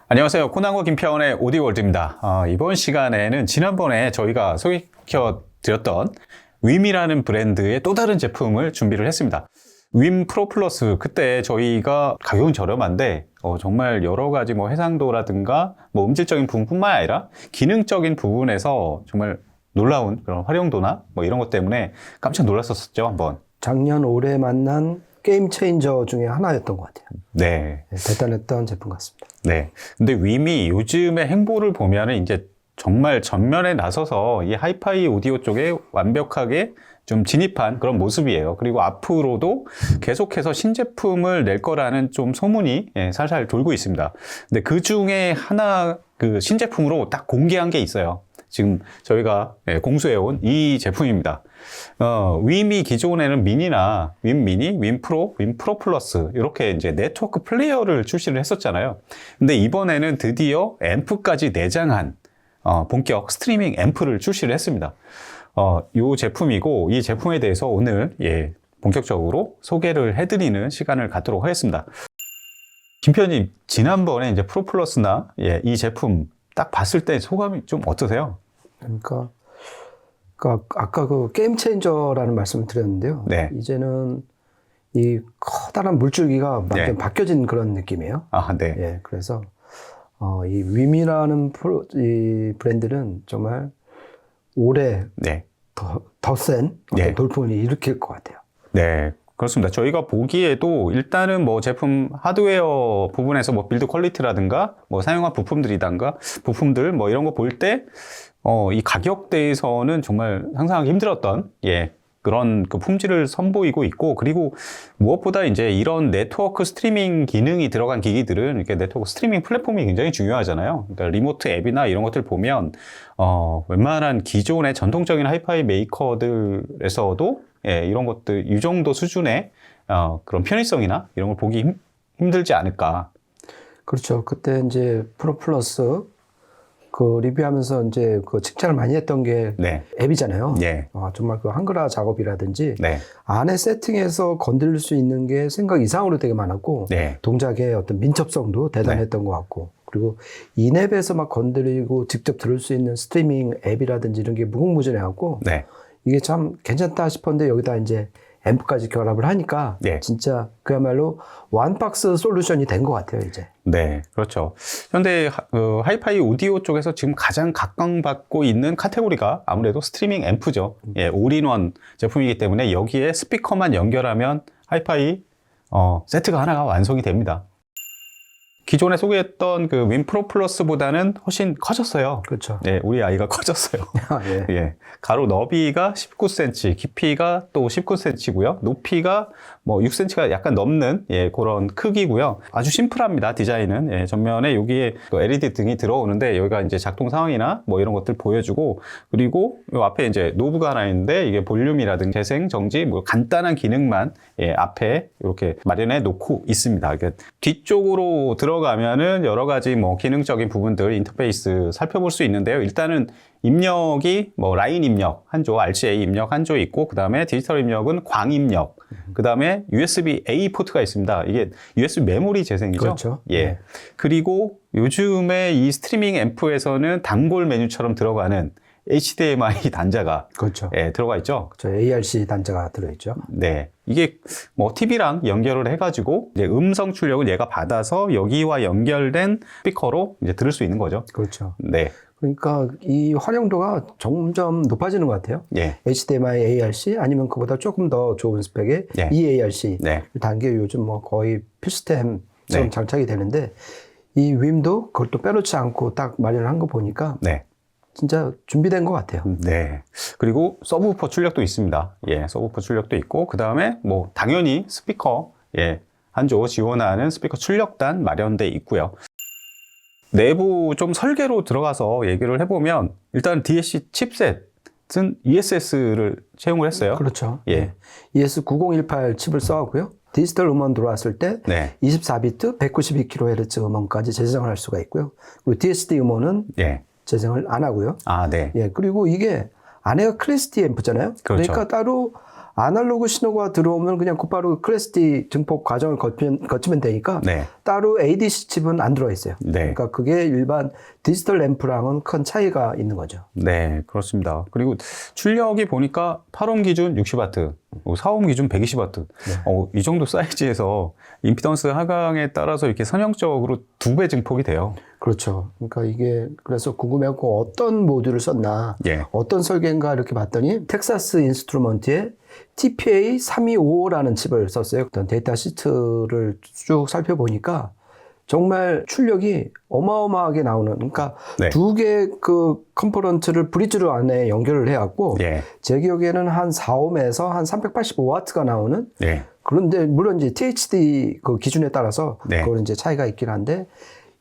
안녕하세요. 코난과 김평원의 오디오월드입니다. 이번 시간에는 지난번에 저희가 소개시켜드렸던 윈이라는 브랜드의 또 다른 제품을 준비를 했습니다. 윈 프로 플러스, 그때 저희가 가격은 저렴한데 정말 여러 가지 해상도라든가 음질적인 부분뿐만 아니라 기능적인 부분에서 정말 놀라운 그런 활용도나 이런 것 때문에 깜짝 놀랐었죠, 한번. 작년 올해 만난 게임 체인저 중에 하나였던 것 같아요. 네. 대단했던 제품 같습니다. 네. 근데 윈이 요즘의 행보를 보면은 이제 정말 전면에 나서서 이 하이파이 오디오 쪽에 완벽하게 좀 진입한 그런 모습이에요. 그리고 앞으로도 계속해서 신제품을 낼 거라는 좀 소문이 살살 돌고 있습니다. 근데 그 중에 하나 그 신제품으로 딱 공개한 게 있어요. 지금 저희가 공수해온 이 제품입니다. 윈이 기존에는 미니나 윈 미니, 윈 프로, 윈 프로 플러스 이렇게 이제 네트워크 플레이어를 출시를 했었잖아요. 근데 이번에는 드디어 앰프까지 내장한 본격 스트리밍 앰프를 출시를 했습니다. 이 제품이고 이 제품에 대해서 오늘 본격적으로 소개를 해드리는 시간을 갖도록 하겠습니다. 김편님, 지난번에 이제 프로 플러스나 이 제품 딱 봤을 때 소감이 좀 어떠세요? 그러니까 아까 그 게임 체인저라는 말씀을 드렸는데요. 네. 이제는 이 커다란 물줄기가 완전 바뀌어진 그런 느낌이에요. 아, 네. 예, 그래서 이 윈이라는 이 브랜드는 정말 올해 더 센 돌풍을 일으킬 것 같아요. 네. 그렇습니다. 저희가 보기에도 일단은 제품 하드웨어 부분에서 빌드 퀄리티라든가 사용한 부품들 이런 거 볼 때 이 가격대에서는 정말 상상하기 힘들었던 그런 그 품질을 선보이고 있고, 그리고 무엇보다 이제 이런 네트워크 스트리밍 기능이 들어간 기기들은 이렇게 네트워크 스트리밍 플랫폼이 굉장히 중요하잖아요. 그러니까 리모트 앱이나 이런 것들 보면 웬만한 기존의 전통적인 하이파이 메이커들에서도 이런 것들 이 정도 수준의 그런 편의성이나 이런 걸 보기 힘들지 않을까. 그렇죠. 그때 이제 프로 플러스 그 리뷰하면서 이제 그 칭찬을 많이 했던 게 앱이잖아요. 정말 그 한글화 작업이라든지 안에 세팅해서 건드릴 수 있는 게 생각 이상으로 되게 많았고 동작의 어떤 민첩성도 대단했던 것 같고, 그리고 인앱에서 막 건드리고 직접 들을 수 있는 스트리밍 앱이라든지 이런 게 무궁무진해갖고 이게 참 괜찮다 싶었는데 여기다 이제 앰프까지 결합을 하니까 진짜 그야말로 원박스 솔루션이 된 것 같아요, 이제. 네, 그렇죠. 현대 하이파이 오디오 쪽에서 지금 가장 각광받고 있는 카테고리가 아무래도 스트리밍 앰프죠. 올인원 제품이기 때문에 여기에 스피커만 연결하면 하이파이 세트가 하나가 완성이 됩니다. 기존에 소개했던 그 윈 프로 플러스보다는 훨씬 커졌어요. 그렇죠. 우리 아이가 커졌어요. 가로 너비가 19cm, 깊이가 또 19cm고요. 높이가 6cm가 약간 넘는 그런 크기고요. 아주 심플합니다, 디자인은. 전면에 여기에 또 LED 등이 들어오는데 여기가 이제 작동 상황이나 이런 것들 보여주고, 그리고 요 앞에 이제 노브가 하나 있는데 이게 볼륨이라든지 재생, 정지 간단한 기능만 앞에 이렇게 마련해 놓고 있습니다. 그러니까 뒤쪽으로 들어가면은 여러 가지 기능적인 부분들 인터페이스 살펴볼 수 있는데요. 일단은 입력이 라인 입력 한 조, RCA 입력 한 조 있고, 그 다음에 디지털 입력은 광 입력, 그 다음에 USB-A 포트가 있습니다. 이게 USB 메모리 재생이죠. 그렇죠. 그리고 요즘에 이 스트리밍 앰프에서는 단골 메뉴처럼 들어가는 HDMI 단자가 들어가 있죠. 그렇죠. ARC 단자가 들어있죠. 이게 TV랑 연결을 해가지고 이제 음성 출력을 얘가 받아서 여기와 연결된 스피커로 이제 들을 수 있는 거죠. 그렇죠. 그러니까 이 활용도가 점점 높아지는 것 같아요. HDMI, ARC 아니면 그보다 조금 더 좋은 스펙의 eARC 단계 요즘 거의 필수템처럼 장착이 되는데, 이 윈도 그걸 또 빼놓지 않고 딱 마련을 한 거 보니까 진짜 준비된 것 같아요. 그리고 서브우퍼 출력도 있습니다. 서브우퍼 출력도 있고, 그 다음에 당연히 스피커 한 조 지원하는 스피커 출력단 마련돼 있고요. 내부 좀 설계로 들어가서 얘기를 해보면, 일단 DSC 칩셋은 ESS를 채용을 했어요. 그렇죠. ES9018 칩을 써왔고요. 디지털 음원 들어왔을 때 24비트 192kHz 음원까지 재생을 할 수가 있고요. 그리고 DSD 음원은 재생을 안 하고요. 그리고 이게 안에가 클래시티 앰프잖아요. 그러니까 따로 아날로그 신호가 들어오면 그냥 곧바로 클래스 D 증폭 과정을 거치면 되니까 네. 따로 ADC 칩은 안 들어가 있어요. 네. 그러니까 그게 일반 디지털 램프랑은 큰 차이가 있는 거죠. 네, 그렇습니다. 그리고 출력이 보니까 8옴 기준 60W, 4옴 기준 120W. 네. 이 정도 사이즈에서 임피던스 하강에 따라서 이렇게 선형적으로 2배 증폭이 돼요. 그렇죠. 그러니까 이게 그래서 궁금해갖고 어떤 모듈을 썼나, 예. 어떤 설계인가 이렇게 봤더니 텍사스 인스트루먼트에 TPA325라는 칩을 썼어요. 어떤 데이터 시트를 쭉 살펴보니까 정말 출력이 어마어마하게 나오는, 그러니까 네. 두 개 그 컴포넌트를 브리지로 안에 연결을 해갖고 예. 제 기억에는 한 4옴에서 한 385W가 나오는. 예. 그런데 물론 이제 THD 그 기준에 따라서 네. 그건 이제 차이가 있긴 한데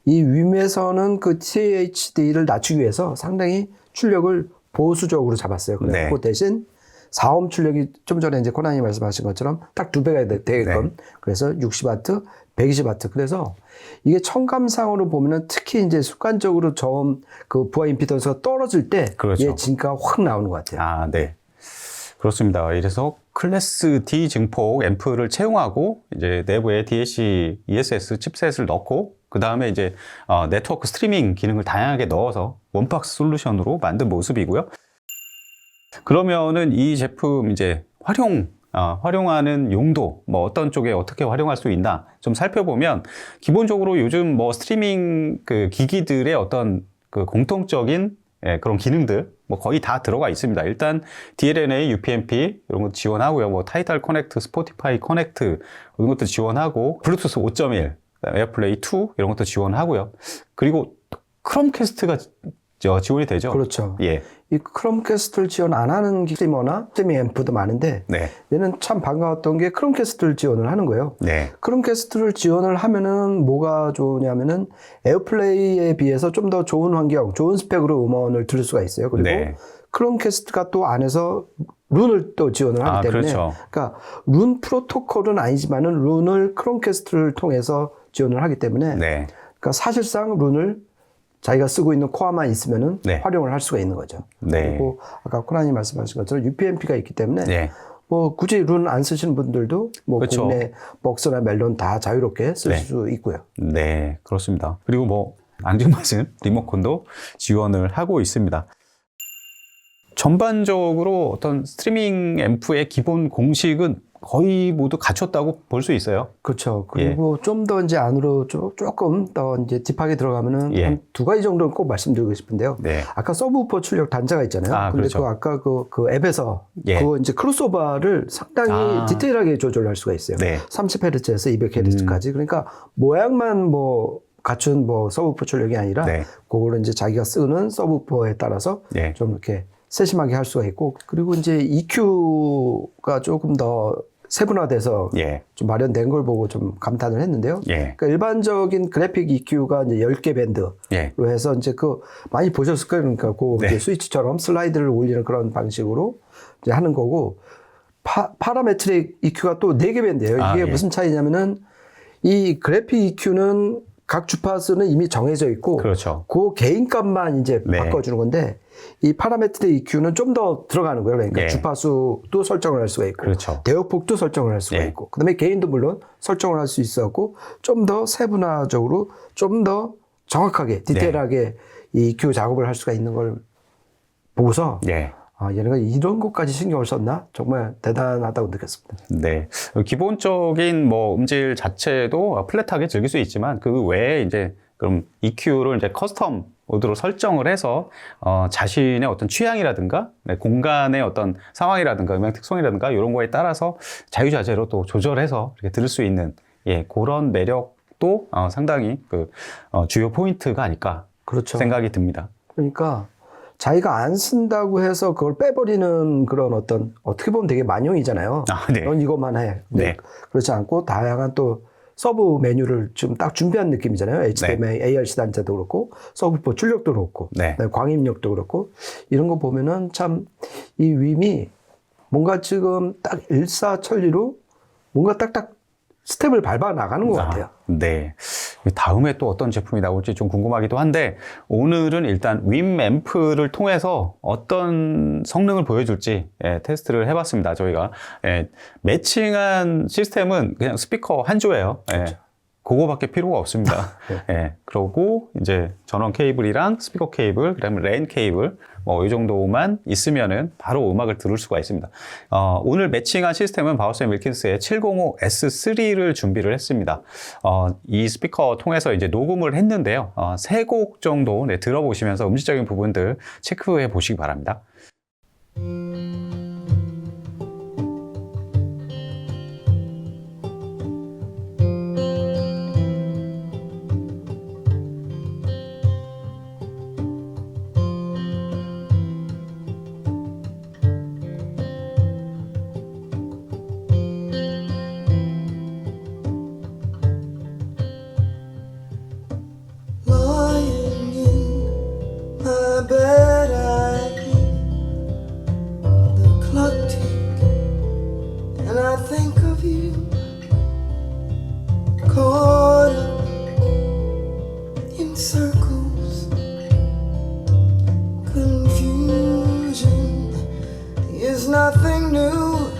이 윈에서는 그 THD를 낮추기 위해서 상당히 출력을 보수적으로 잡았어요. 그래서 네. 그 대신 4옴 출력이 좀 전에 이제 코난이 말씀하신 것처럼 딱 2배가 되게끔 네. 그래서 60W, 120W. 그래서 이게 청감상으로 보면은 특히 이제 습관적으로 저음 그 부하 임피던스가 떨어질 때 그렇죠. 얘 진가가 확 나오는 것 같아요. 아, 네. 그렇습니다. 이래서 클래스 D 증폭 앰프를 채용하고 이제 내부에 DAC ESS 칩셋을 넣고 그 다음에 이제 네트워크 스트리밍 기능을 다양하게 넣어서 원박스 솔루션으로 만든 모습이고요. 그러면은 이 제품 이제 활용하는 용도, 뭐 어떤 쪽에 어떻게 활용할 수 있나 좀 살펴보면 기본적으로 요즘 뭐 스트리밍 그 기기들의 어떤 그 공통적인 그런 기능들 뭐 거의 다 들어가 있습니다. 일단 DLNA, UPnP 이런 거 지원하고요. 뭐 타이탈 커넥트, 스포티파이 커넥트 이런 것도 지원하고 블루투스 5.1, 에어플레이 2 이런 것도 지원하고요. 그리고 크롬캐스트가 지원이 되죠. 그렇죠. 예. 이 크롬캐스트를 지원 안 하는 스트리머나 스트리밍 앰프도 많은데 네. 얘는 참 반가웠던 게 크롬캐스트를 지원을 하는 거예요. 네. 크롬캐스트를 지원을 하면은 뭐가 좋으냐면은 에어플레이에 비해서 좀 더 좋은 환경, 좋은 스펙으로 음원을 들을 수가 있어요. 그리고 네. 크롬캐스트가 또 안에서 룬을 또 지원을 하기 때문에 그렇죠. 그러니까 룬 프로토콜은 아니지만은 룬을 크롬캐스트를 통해서 지원을 하기 때문에 네. 그러니까 사실상 룬을 자기가 쓰고 있는 코어만 있으면은 네. 활용을 할 수가 있는 거죠. 네. 그리고 아까 코난이 말씀하신 것처럼 UPnP가 있기 때문에 네. 뭐 굳이 룬 안 쓰시는 분들도 뭐 그렇죠. 국내 벅스나 멜론 다 자유롭게 쓸 수 있고요. 네, 그렇습니다. 그리고 뭐 앙증맞은 리모컨도 지원을 하고 있습니다. 전반적으로 어떤 스트리밍 앰프의 기본 공식은 거의 모두 갖췄다고 볼 수 있어요. 그렇죠. 그리고 좀 더 이제 안으로 조금 더 이제 딥하게 들어가면은 한 두 가지 정도는 꼭 말씀드리고 싶은데요. 네. 아까 서브우퍼 출력 단자가 있잖아요. 근데 그렇죠. 아까 그 앱에서 그 이제 크로스오버를 상당히 디테일하게 조절할 수가 있어요. 네. 30Hz에서 200Hz까지. 그러니까 모양만 뭐 갖춘 뭐 서브우퍼 출력이 아니라 그거를 이제 자기가 쓰는 서브우퍼에 따라서 좀 이렇게 세심하게 할 수가 있고, 그리고 이제 EQ가 조금 더 세분화돼서 좀 마련된 걸 보고 좀 감탄을 했는데요. 그러니까 일반적인 그래픽 EQ가 이제 10개 밴드로 해서 이제 그 많이 보셨을 거예요. 그러니까 그 이제 스위치처럼 슬라이드를 올리는 그런 방식으로 이제 하는 거고, 파라메트릭 EQ가 또 4개 밴드예요. 이게 무슨 차이냐면은 이 그래픽 EQ는 각 주파수는 이미 정해져 있고 그 개인값만 이제 바꿔주는 건데, 이 파라메트릭 EQ는 좀 더 들어가는 거예요. 그러니까 주파수도 설정을 할 수가 있고 대역폭도 설정을 할 수가 있고 그다음에 게인도 물론 설정을 할 수 있었고, 좀 더 세분화적으로 좀 더 정확하게 디테일하게 이 EQ 작업을 할 수가 있는 걸 보고서 얘네가 이런 것까지 신경을 썼나? 정말 대단하다고 느꼈습니다. 네. 기본적인 뭐 음질 자체도 플랫하게 즐길 수 있지만 그 외에 이제 그럼 EQ를 이제 커스텀 모드로 설정을 해서 자신의 어떤 취향이라든가 공간의 어떤 상황이라든가 음향 특성이라든가 이런 거에 따라서 자유자재로 또 조절해서 이렇게 들을 수 있는 그런 매력도 상당히 그 주요 포인트가 아닐까 생각이 듭니다. 그러니까 자기가 안 쓴다고 해서 그걸 빼버리는 그런 어떤, 어떻게 보면 되게 만용이잖아요. 넌 이것만 해. 그렇지 않고 다양한 또 서브 메뉴를 좀 딱 준비한 느낌이잖아요. HDMI, ARC 단자도 그렇고, 서브포 출력도 그렇고, 광입력도 그렇고, 이런 거 보면은 참 이 윈이 뭔가 지금 딱 일사천리로 뭔가 딱딱 스텝을 밟아 나가는 것 같아요. 네. 다음에 또 어떤 제품이 나올지 좀 궁금하기도 한데 오늘은 일단 윈 앰프를 통해서 어떤 성능을 보여줄지 테스트를 해봤습니다. 저희가 매칭한 시스템은 그냥 스피커 한 조예요. 그렇죠. 그거밖에 필요가 없습니다. 그러고 이제 전원 케이블이랑 스피커 케이블, 그다음에 랜 케이블 뭐 이 정도만 있으면은 바로 음악을 들을 수가 있습니다. 오늘 매칭한 시스템은 바우스 & 윌킨스의 705 S3를 준비를 했습니다. 이 스피커 통해서 이제 녹음을 했는데요. 3곡 정도 들어보시면서 음질적인 부분들 체크해 보시기 바랍니다. Bed, I hear the clock tick, and I think of you, caught up in circles. Confusion is nothing new.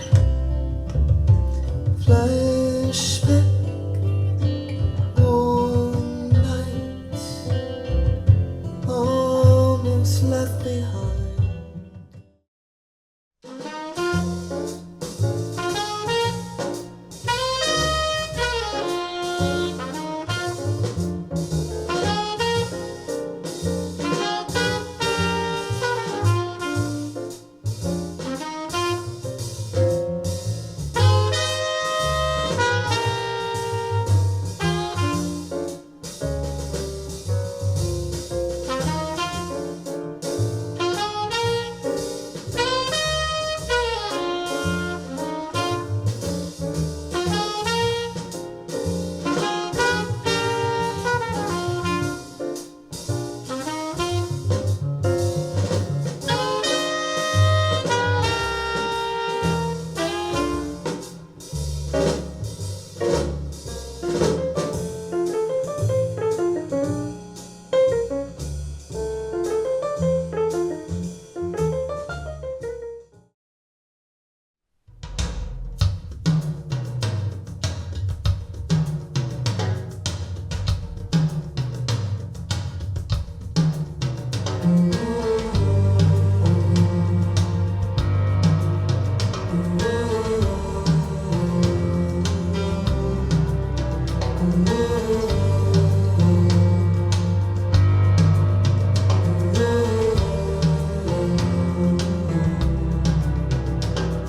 Flashback, warm nights, almost left behind.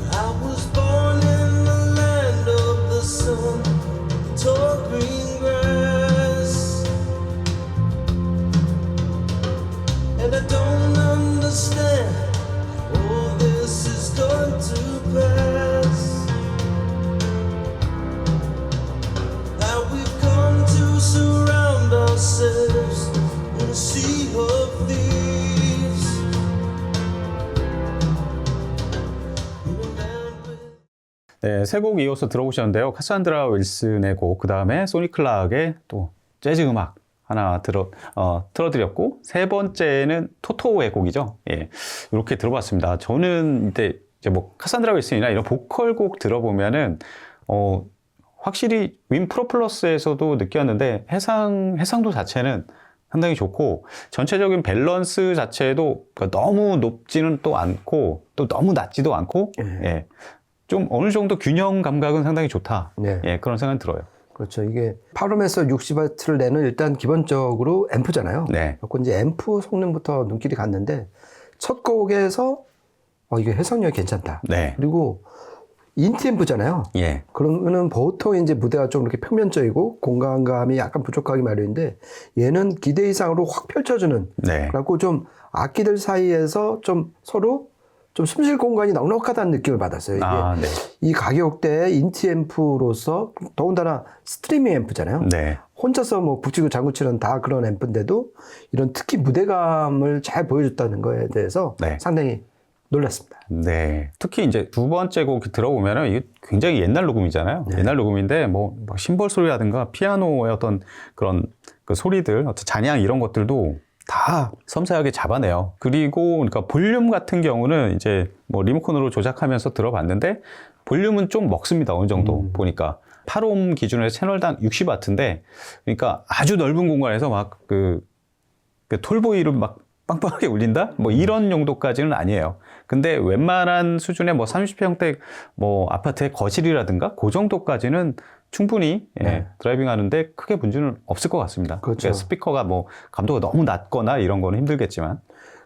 I was born in the land of the sun, tall green grass, and I don't understand how all this is going to pass. How we've come to surround ourselves in a sea of thieves. 네, 세 곡 이어서 들어보셨는데요. 카산드라 윌슨의 곡, 그 다음에 소니 클락의 또 재즈 음악 하나 틀어드렸고, 세 번째는 토토의 곡이죠. 예, 이렇게 들어봤습니다. 저는 이제 뭐 카산드라 윌슨이나 이런 보컬 곡 들어보면은, 확실히 윈 프로 플러스에서도 느꼈는데, 해상도 자체는 상당히 좋고, 전체적인 밸런스 자체도 너무 높지는 또 않고, 또 너무 낮지도 않고, 예. 좀 어느 정도 균형 감각은 상당히 좋다. 네. 예, 그런 생각이 들어요. 그렇죠. 이게 8옴에서 60W를 내는 일단 기본적으로 앰프잖아요. 네. 그래서 이제 앰프 성능부터 눈길이 갔는데 첫 곡에서 이게 해상력이 괜찮다. 네. 그리고 인티 앰프잖아요. 예. 그러면은 보통 이제 무대가 좀 이렇게 평면적이고 공간감이 약간 부족하기 마련인데 얘는 기대 이상으로 확 펼쳐주는. 네. 그래갖고 좀 악기들 사이에서 좀 서로 좀 숨쉴 공간이 넉넉하다는 느낌을 받았어요. 이게 네. 이 가격대에 인티 앰프로서 더군다나 스트리밍 앰프잖아요. 네. 혼자서 뭐 북치고 장구치는 다 그런 앰프인데도 이런 특히 무대감을 잘 보여줬다는 거에 대해서 네. 상당히 놀랐습니다. 네. 특히 이제 두 번째 곡 들어보면은 이게 굉장히 옛날 녹음이잖아요. 네. 옛날 녹음인데 뭐 심벌 소리라든가 피아노의 어떤 그런 그 소리들, 어떤 잔향 이런 것들도 다 섬세하게 잡아내요. 그리고 그러니까 볼륨 같은 경우는 이제 뭐 리모컨으로 조작하면서 들어봤는데 볼륨은 좀 먹습니다. 어느 정도 보니까 8옴 기준으로 채널당 60W인데 그러니까 아주 넓은 공간에서 막 그 톨보이를 막 빵빵하게 울린다? 뭐 이런 용도까지는 아니에요. 근데 웬만한 수준의 뭐 30평대 뭐 아파트의 거실이라든가 그 정도까지는 충분히 드라이빙 하는데 크게 문제는 없을 것 같습니다. 그렇죠. 그러니까 스피커가 뭐 감도가 너무 낮거나 이런 거는 힘들겠지만.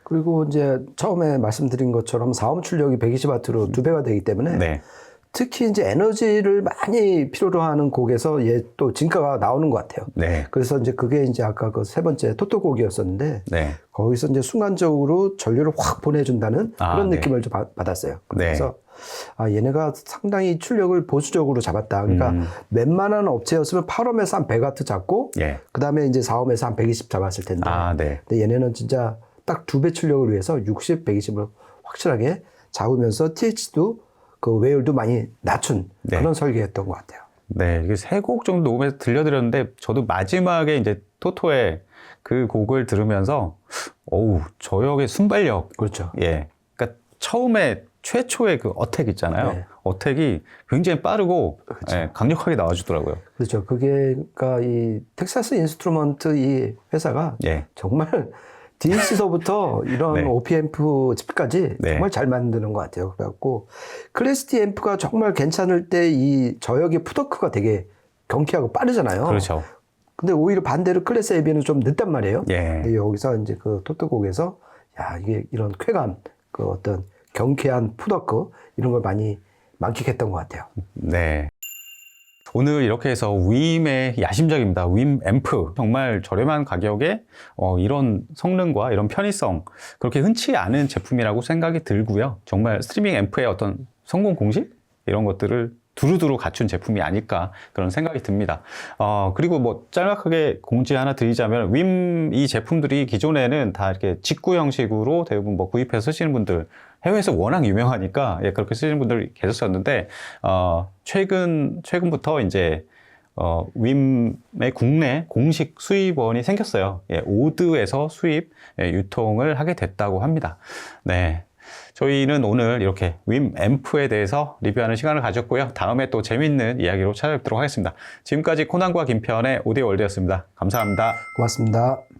그리고 이제 처음에 말씀드린 것처럼 4옴 출력이 120W로 2배가 되기 때문에 네. 특히 이제 에너지를 많이 필요로 하는 곡에서 얘 또 진가가 나오는 것 같아요. 네. 그래서 이제 그게 이제 아까 그 세 번째 토토 곡이었었는데 네. 거기서 이제 순간적으로 전류를 확 보내준다는 그런 네. 느낌을 좀 받았어요. 네. 그래서 얘네가 상당히 출력을 보수적으로 잡았다. 그러니까 웬만한 업체였으면 8옴에서 한 100W 잡고 그 다음에 이제 4옴에서 한 120 잡았을 텐데 네. 근데 얘네는 진짜 딱 2배 출력을 위해서 60, 120을 확실하게 잡으면서 TH도 그 외율도 많이 낮춘 그런 설계였던 것 같아요. 네, 이게 세 곡 정도 녹음해서 들려드렸는데 저도 마지막에 이제 토토의 그 곡을 들으면서 저 역의 순발력, 그렇죠. 예, 그러니까 처음에 최초의 그 어택 있잖아요. 네. 어택이 굉장히 빠르고 그렇죠. 강력하게 나와주더라고요. 그렇죠. 그게 그러니까 이 텍사스 인스트루먼트 이 회사가 정말 DC서부터 이런 OP-앰프 칩까지 정말 잘 만드는 것 같아요. 그래갖고 클래스 D 앰프가 정말 괜찮을 때 이 저역의 푸더크가 되게 경쾌하고 빠르잖아요. 그렇죠. 근데 오히려 반대로 클래스 AB는 좀 늦단 말이에요. 예. 근데 여기서 이제 그 토토곡에서 이게 이런 쾌감, 그 어떤 경쾌한 푸더크 이런 걸 많이 만끽했던 것 같아요. 네. 오늘 이렇게 해서 앰의 야심작입니다. 앰 앰프. 정말 저렴한 가격에 이런 성능과 이런 편의성, 그렇게 흔치 않은 제품이라고 생각이 들고요. 정말 스트리밍 앰프의 어떤 성공 공식? 이런 것들을 두루두루 갖춘 제품이 아닐까 그런 생각이 듭니다. 그리고 뭐 짤막하게 공지 하나 드리자면 앰 이 제품들이 기존에는 다 이렇게 직구 형식으로 대부분 뭐 구입해서 쓰시는 분들, 해외에서 워낙 유명하니까 그렇게 쓰시는 분들이 계셨었는데 최근부터 이제 앰의 국내 공식 수입원이 생겼어요. 오드에서 수입 유통을 하게 됐다고 합니다. 네. 저희는 오늘 이렇게 앰 앰프에 대해서 리뷰하는 시간을 가졌고요. 다음에 또 재밌는 이야기로 찾아뵙도록 하겠습니다. 지금까지 코난과 김편의 오디오 월드였습니다. 감사합니다. 고맙습니다.